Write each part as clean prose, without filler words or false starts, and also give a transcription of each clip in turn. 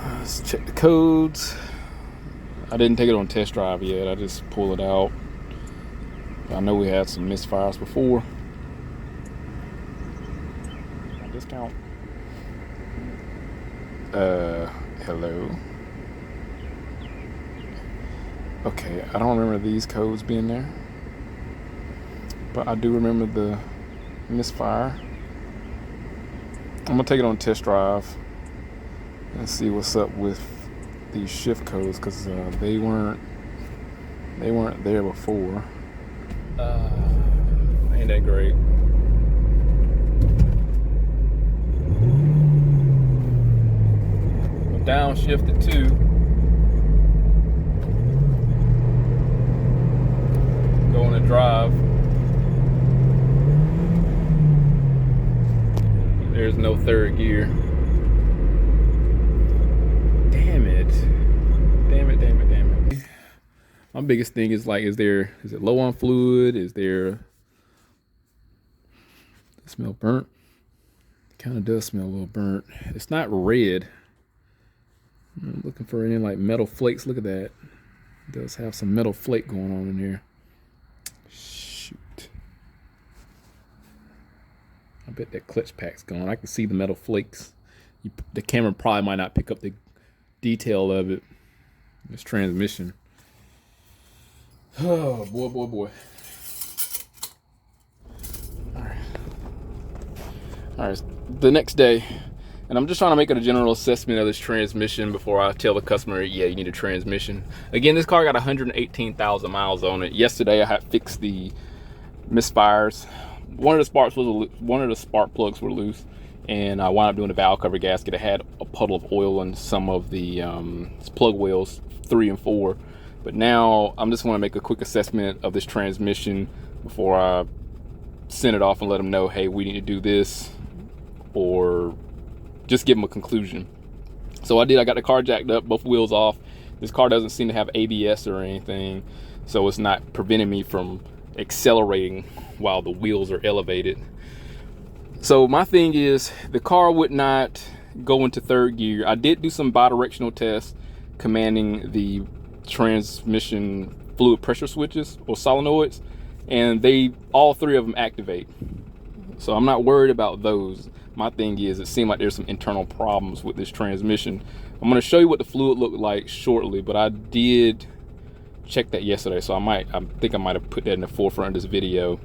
Let's check the codes. I didn't take it on test drive yet. I just pulled it out. I know we had some misfires before. Discount. Hello. Okay, I don't remember these codes being there, but I do remember the misfire. I'm gonna take it on test drive and see what's up with these shift codes, because they weren't there before. Ain't that great? Downshifted to going to drive. There's no third gear. Damn it. My biggest thing is like, is it low on fluid? Is there, it smell burnt? It kind of does smell a little burnt. It's not red. I'm looking for any like metal flakes. Look at that. It does have some metal flake going on in here. Shoot. I bet that clutch pack's gone. I can see the metal flakes. The camera probably might not pick up the detail of it. This transmission. Oh, boy. All right, the next day. And I'm just trying to make a general assessment of this transmission before I tell the customer, yeah, you need a transmission. Again, this car got 118,000 miles on it. Yesterday, I had fixed the misfires. One of the spark plugs were loose, and I wound up doing the valve cover gasket. It had a puddle of oil in some of the plug wells 3 and 4. But now I'm just want to make a quick assessment of this transmission before I send it off and let them know, hey, we need to do this, or just give them a conclusion. So I got the car jacked up, both wheels off. This car doesn't seem to have ABS or anything, so it's not preventing me from accelerating while the wheels are elevated. So my thing is, the car would not go into third gear. I did do some bidirectional tests commanding the transmission fluid pressure switches or solenoids, and all 3 of them activate. So I'm not worried about those. My thing is, it seemed like there's some internal problems with this transmission. I'm going to show you what the fluid looked like shortly, but I did check that yesterday, so I think I might have put that in the forefront of this video.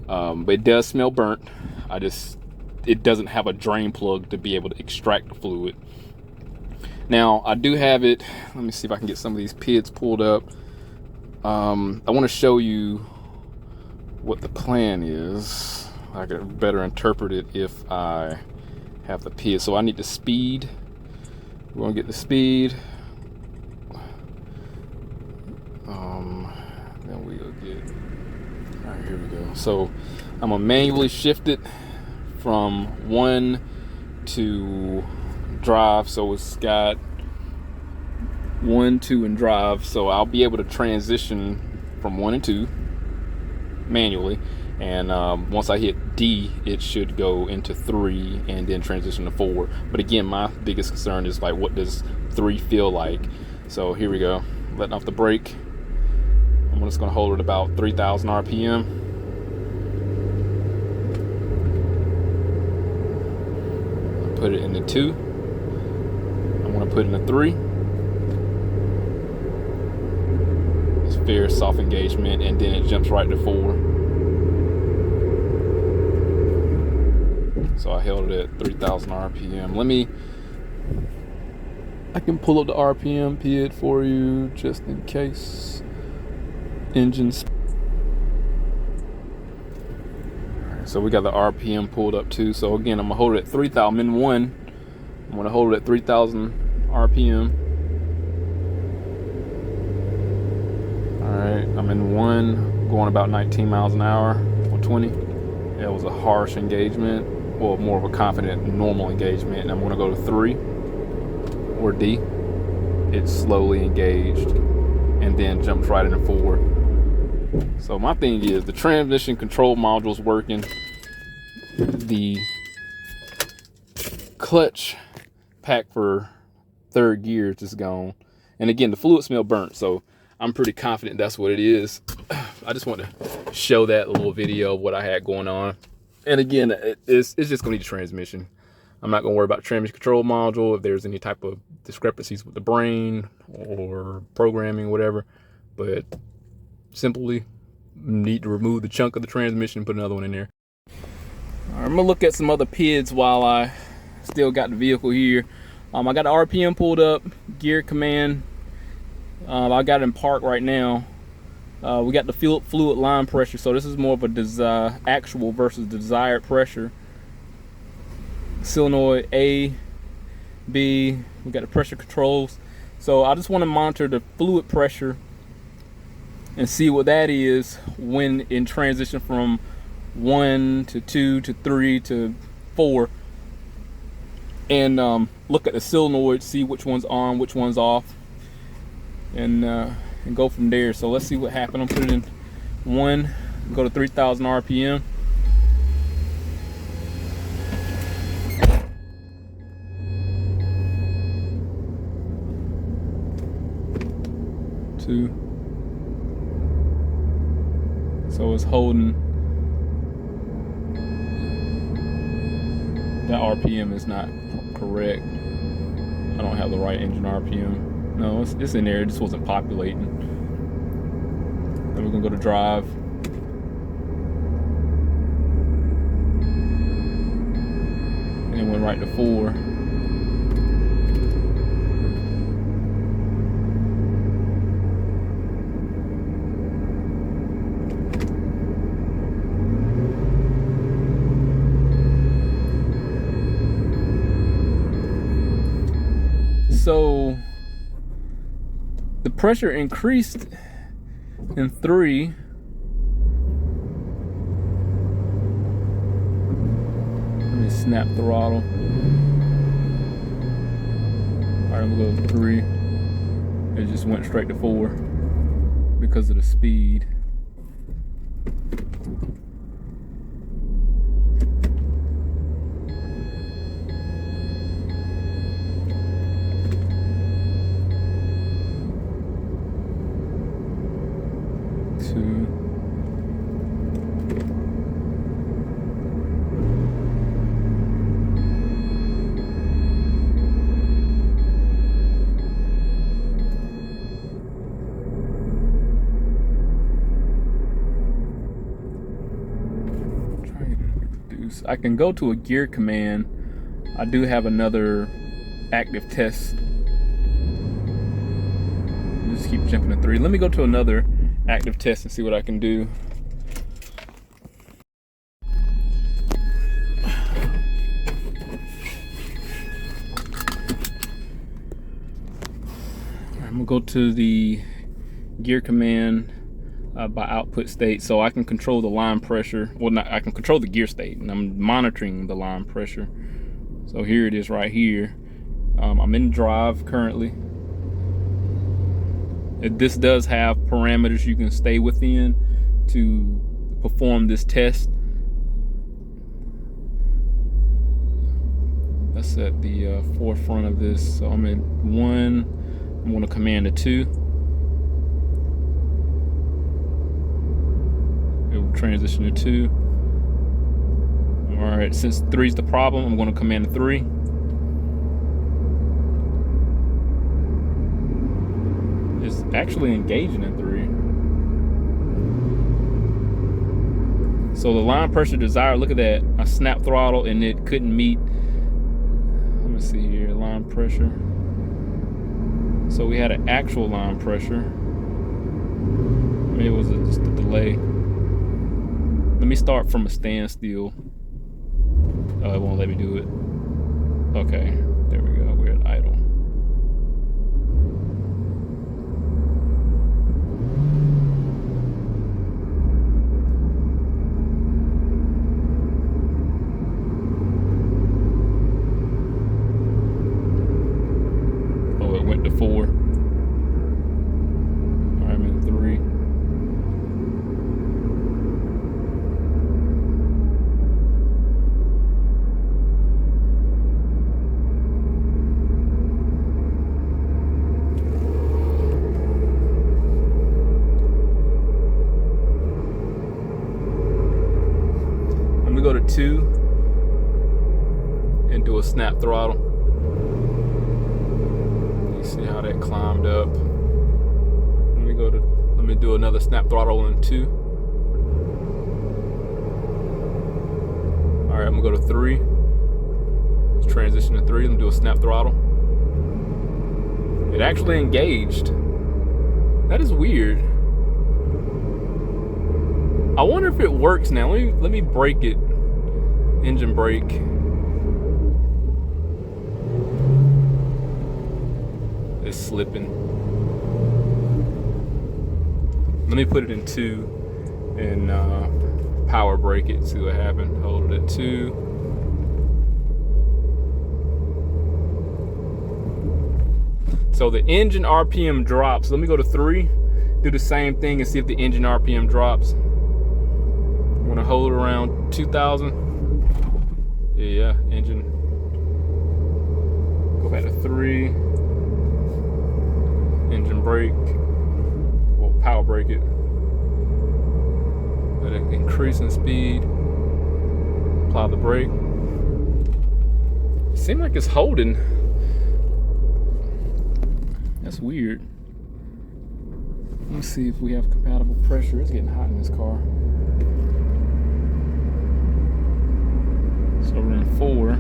But it does smell burnt. It doesn't have a drain plug to be able to extract the fluid. Now, I do have it. Let me see if I can get some of these PIDs pulled up. I want to show you what the plan is. I could better interpret it if I have the PID. So I need the speed. We're gonna get the speed. Then we'll get. All right, here we go. So I'm gonna manually shift it from 1 to drive. So it's got 1, 2, and drive. So I'll be able to transition from 1 and 2 manually. And once I hit D, it should go into 3 and then transition to 4. But again, my biggest concern is like, what does 3 feel like? So here we go, letting off the brake. I'm just gonna hold it about 3,000 RPM. I'll put it in the 2. I'm gonna put it in the 3. It's very soft engagement, and then it jumps right to 4. So I held it at 3,000 RPM. I can pull up the RPM PID for you just in case. Engines. Alright, so we got the RPM pulled up too. So again, I'm gonna hold it at 3,000. I'm in 1. I'm gonna hold it at 3,000 RPM. Alright, I'm in 1, going about 19 miles an hour or 20. That was a harsh engagement. Well, more of a confident, normal engagement. And I'm going to go to 3 or D. It's slowly engaged and then jumps right into 4. So my thing is, the transmission control module's working. The clutch pack for third gear is just gone. And again, the fluid smell burnt, so I'm pretty confident that's what it is. I just want to show that little video of what I had going on. And again, it's just gonna need a transmission. I'm not gonna worry about the transmission control module if there's any type of discrepancies with the brain or programming, whatever. But simply need to remove the chunk of the transmission and put another one in there. All right, I'm gonna look at some other PIDs while I still got the vehicle here. I got the RPM pulled up, gear command. I got it in park right now. We got the fluid line pressure, so this is more of a actual versus desired pressure. Solenoid A, B, we got the pressure controls. So I just want to monitor the fluid pressure and see what that is when in transition from 1 to 2 to 3 to 4. And look at the solenoid, see which one's on, which one's off, and go from there. So let's see what happened. I'm putting in 1, go to 3,000 RPM. Two. So it's holding. That RPM is not correct. I don't have the right engine RPM. No, it's in there. It just wasn't populating. Then we're gonna go to drive. And it went right to 4. So the pressure increased in 3. Let me snap throttle. All right, we'll go to 3. It just went straight to 4 because of the speed. I can go to a gear command. I do have another active test. Just keep jumping to 3. Let me go to another active test and see what I can do. I'm gonna go to the gear command by output state, so I can control the line pressure. Well, not, I can control the gear state, and I'm monitoring the line pressure. So here it is right here. I'm in drive currently. This does have parameters you can stay within to perform this test. That's at the forefront of this. So I'm at 1. I'm going to command a 2. It will transition to 2. All right, since 3 is the problem, I'm going to command a 3. It's actually engaging in 3. So the line pressure desired, look at that. I snapped throttle and it couldn't meet. Let me see here, line pressure. So we had an actual line pressure. Maybe it was just a delay. Let me start from a standstill. Oh, it won't let me do it. Okay, there we go. We're at idle. Oh, it went to 4. All right, I'm in 3. snap throttle. You see how that climbed up. Let me do another snap throttle in 2. All right, I'm gonna go to 3. Let's transition to 3. Let me do a snap throttle. It actually engaged. That is weird. I wonder if it works now. Let me brake it. Engine brake. It's slipping. Let me put it in 2 and power brake it. See what happened. Hold it at 2. So the engine RPM drops. Let me go to 3. Do the same thing and see if the engine RPM drops. I'm gonna hold it around 2,000. Yeah, engine. Go back to 3. Engine brake. Well, power brake it. Let it increase in speed. Apply the brake. Seems like it's holding. That's weird. Let's see if we have compatible pressure. It's getting hot in this car. So we're in 4.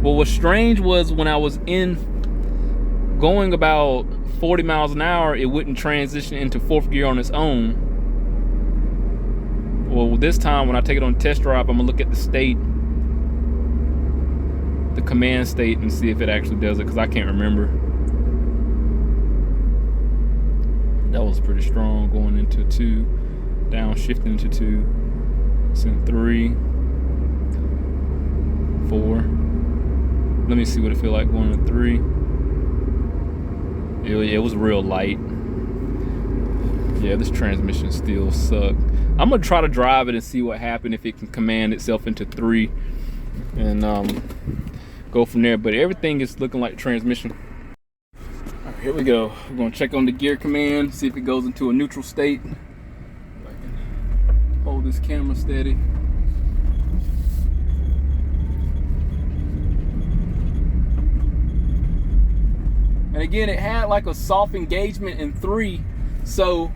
Well, what's strange was when I was going about 40 miles an hour, it wouldn't transition into 4th gear on its own. Well, this time when I take it on test drive, I'm gonna look at the state, the command state, and see if it actually does it, because I can't remember. That was pretty strong going into 2, downshifting into 2. It's in 3, 4. Let me see what it feel like going to 3. It was real light. Yeah, this transmission still sucks. I'm gonna try to drive it and see what happens if it can command itself into 3 and go from there. But everything is looking like transmission. All right, here we go. We're gonna check on the gear command, see if it goes into a neutral state. If I can hold this camera steady. And again, it had like a soft engagement in 3, so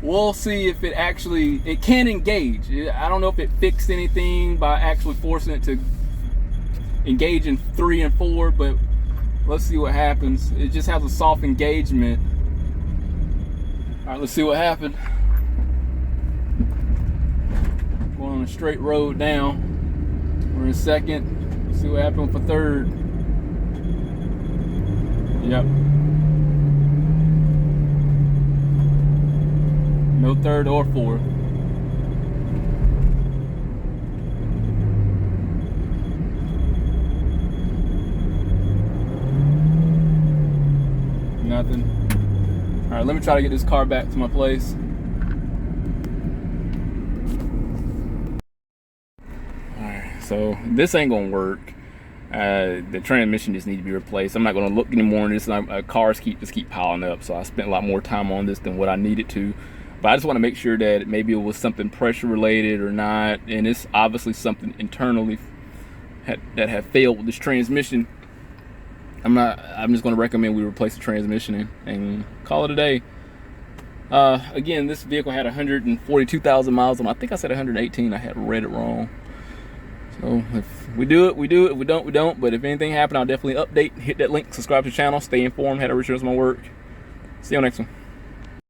we'll see if it can engage. I don't know if it fixed anything by actually forcing it to engage in 3 and 4, but let's see what happens. It just has a soft engagement. All right, let's see what happened. Going on a straight road now. We're in 2nd. Let's see what happened for 3rd. Yep. No 3rd or 4th. Nothing. All right, let me try to get this car back to my place. All right, so this ain't gonna work. The transmission just needs to be replaced. I'm not going to look anymore on this. Cars just keep piling up, so I spent a lot more time on this than what I needed to. But I just want to make sure that maybe it was something pressure related or not, and it's obviously something internally that had failed with this transmission. I'm just going to recommend we replace the transmission and call it a day. Again, this vehicle had 142,000 miles on. I think I said 118. I had read it wrong. So if we do it, we do it. If we don't, we don't. But if anything happened, I'll definitely update. Hit that link, subscribe to the channel, stay informed how to research my work. See you on the next one.